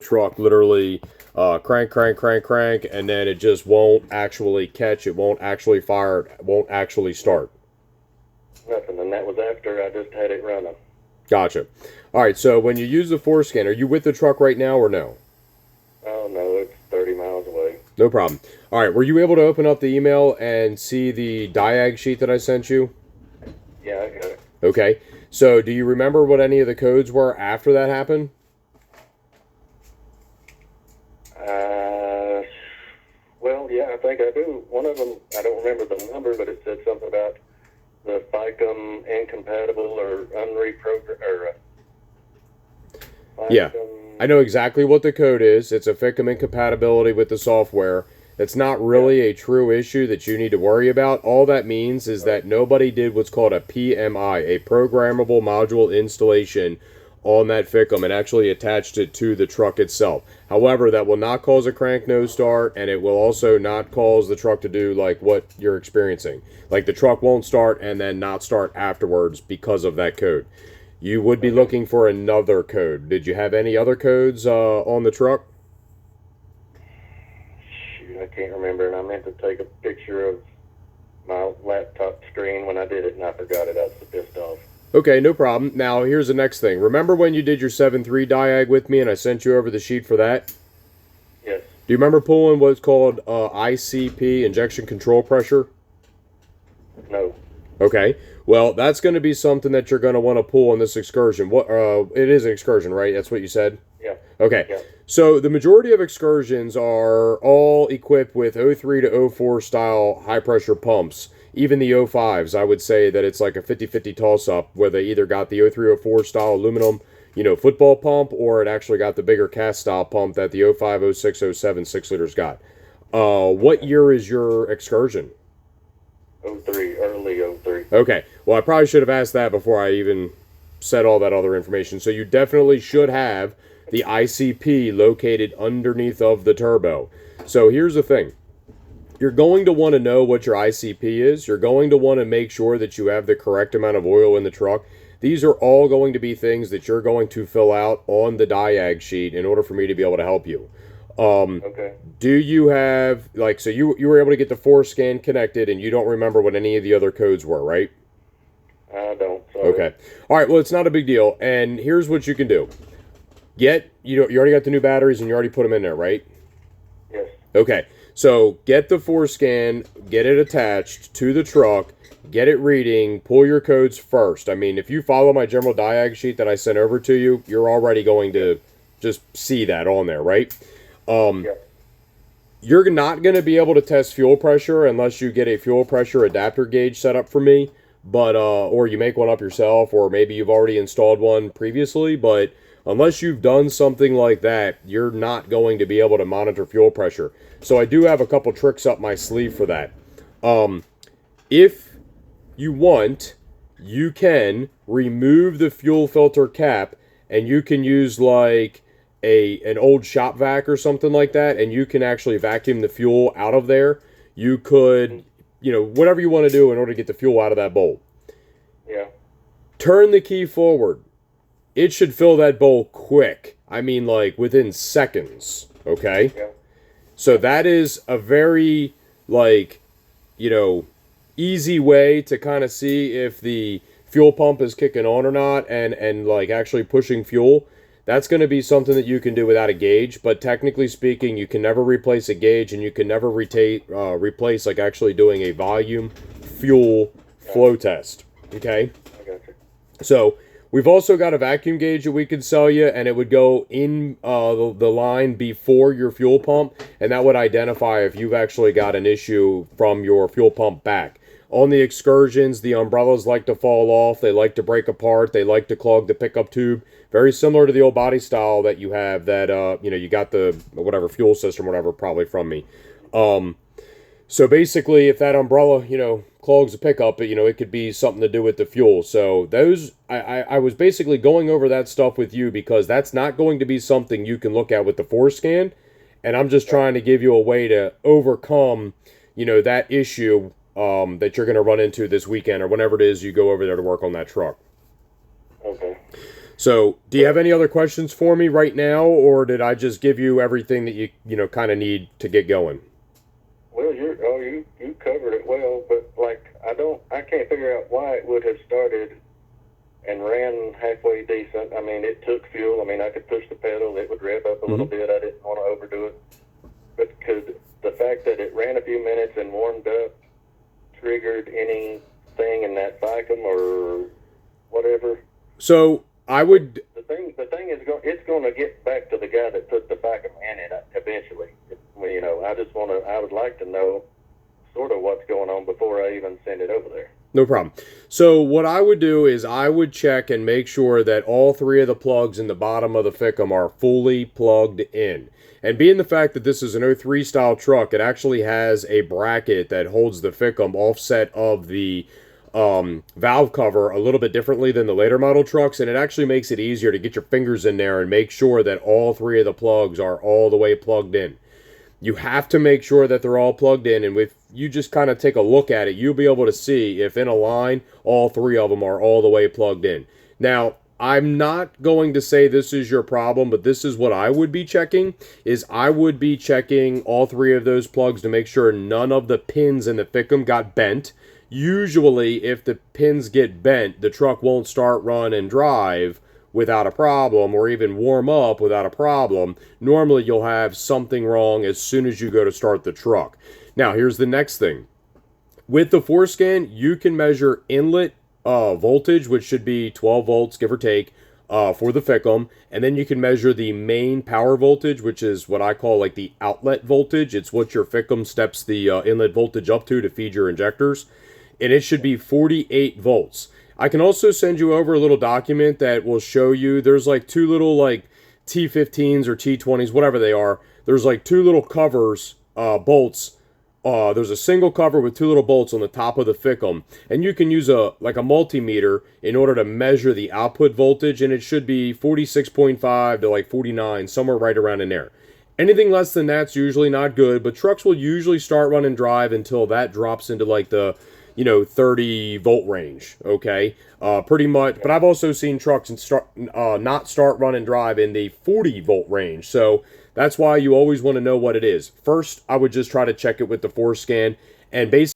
truck literally crank, crank, crank, crank, and then it just won't actually catch, it won't actually fire, it won't actually start. Nothing, and that was after I just had it running. Gotcha. All right, so when you use the forescan, are you with the truck right now or no? Oh no, it's 30 miles away. No problem. All right, were you able to open up the email and see the diag sheet that I sent you? Yeah, I got it. Okay, so do you remember what any of the codes were after that happened? Well, yeah, I think I do. One of them, I don't remember the number, but it said something about the FICOM incompatible or unreprogrammed, or Yeah, FICOM. I know exactly what the code is. It's a FICM incompatibility with the software. That's not Yeah, really a true issue that you need to worry about. All that means is right. that nobody did what's called a PMI, a programmable module installation on that FICM and actually attached it to the truck itself. However, that will not cause a crank no start, and it will also not cause the truck to do like what you're experiencing. Like the truck won't start and then not start afterwards because of that code. You would be Okay. looking for another code. Did you have any other codes on the truck? Shoot, I can't remember, and I meant to take a picture of my laptop screen when I did it, and I forgot it. I was so pissed off. Okay, no problem. Now, here's the next thing. Remember when you did your 7.3 diag with me and I sent you over the sheet for that? Yes. Do you remember pulling what's called ICP, injection control pressure? No. Okay. Well, that's going to be something that you're going to want to pull on this excursion. What? It is an excursion, right? That's what you said? Yeah. Okay. Yeah. So the majority of excursions are all equipped with O3 to O4 style high pressure pumps. Even the O5s, I would say that it's like a 50-50 toss up where they either got the O3 O4 style aluminum, football pump, or it actually got the bigger cast style pump that the O5, O6, O7 6 liters got. What Okay. year is your excursion? '03, early '03. Okay. Well, I probably should have asked that before I even said all that other information. So you definitely should have the ICP located underneath of the turbo. So here's the thing. You're going to want to know what your ICP is. You're going to want to make sure that you have the correct amount of oil in the truck. These are all going to be things that you're going to fill out on the diag sheet in order for me to be able to help you. Um, Okay. do you have so you were able to get the forescan connected and you don't remember what any of the other codes were, right? I don't. Sorry. Okay. All right, well it's not a big deal. And here's what you can do. You already got the new batteries and you already put them in there, right? Yes. Okay. So get the forescan, get it attached to the truck, get it reading, pull your codes first. I mean, if you follow my general diag sheet that I sent over to you, you're already going Yeah. to just see that on there, right? Um, Yeah. you're not going to be able to test fuel pressure unless you get a fuel pressure adapter gauge set up for me, but or you make one up yourself, or maybe you've already installed one previously. But unless you've done something like that, you're not going to be able to monitor fuel pressure. So I do have a couple tricks up my sleeve for that. Um, if you want, you can remove the fuel filter cap and you can use like an old shop vac or something like that, and you can actually vacuum the fuel out of there. You could, Mhm. whatever you want to do in order to get the fuel out of that bowl. Yeah. Turn the key forward. It should fill that bowl quick. I mean, like within seconds. Okay? Yeah. So that is a very, like, you know, easy way to kind of see if the fuel pump is kicking on or not and like actually pushing fuel. That's going to be something that you can do without a gauge, but technically speaking, you can never replace a gauge and you can never replace like actually doing a volume fuel Gotcha. flow test. Okay? I got you. So we've also got a vacuum gauge that we could sell you, and it would go in the line before your fuel pump, and that would identify if you've actually got an issue from your fuel pump back. On the excursions, the umbrellas like to fall off, they like to break apart, they like to clog the pickup tube. Very similar to the old body style that you have that, you got the whatever fuel system, whatever, probably from me. Um, so basically, if that umbrella, clogs the pickup, it could be something to do with the fuel. So I was basically going over that stuff with you because that's not going to be something you can look at with the forescan. And I'm just Right. trying to give you a way to overcome, that issue that you're going to run into this weekend or whenever it is you go over there to work on that truck. Okay. So, do you have any other questions for me right now, or did I just give you everything that you kind of need to get going? Well, you covered it well, but like I can't figure out why it would have started and ran halfway decent. I mean, it took fuel. I mean, I could push the pedal, it would rev up a little bit. I didn't want to overdo it, but could the fact that it ran a few minutes and warmed up triggered anything in that Vicum or whatever? So, I would. The thing is, it's going to get back to the guy that put the Vicum in it eventually. I would like to know sort of what's going on before I even send it over there. No problem. So what I would do is I would check and make sure that all three of the plugs in the bottom of the Ficum are fully plugged in. And being the fact that this is an '03 style truck, it actually has a bracket that holds the Ficum offset of the valve cover a little bit differently than the later model trucks, and it actually makes it easier to get your fingers in there and make sure that all three of the plugs are all the way plugged in. You have to make sure that they're all plugged in, and if you just kind of take a look at it, you'll be able to see if in a line, all three of them are all the way plugged in. Now, I'm not going to say this is your problem, but this is what I would be checking, is I would be checking all three of those plugs to make sure none of the pins in the Ficum got bent. Usually, if the pins get bent, the truck won't start, run, and drive without a problem, or even warm up without a problem. Normally you'll have something wrong as soon as you go to start the truck. Now here's the next thing. With the forescan, you can measure inlet voltage, which should be 12 volts, give or take, for the Ficum, and then you can measure the main power voltage, which is what I call like the outlet voltage. It's what your Ficum steps the inlet voltage up to feed your injectors, and it should be 48 volts. I can also send you over a little document that will show you, there's like two little like T15s or T20s, whatever they are. There's like two little covers, bolts. There's a single cover with two little bolts on the top of the Ficum, and you can use a multimeter in order to measure the output voltage, and it should be 46.5 to like 49, somewhere right around in there. Anything less than that's usually not good, but trucks will usually start, run, and drive until that drops into like the 30 volt range, okay? Pretty much, but I've also seen trucks not start, run, and drive in the 40 volt range, so that's why you always want to know what it is. First, I would just try to check it with the forescan, and basically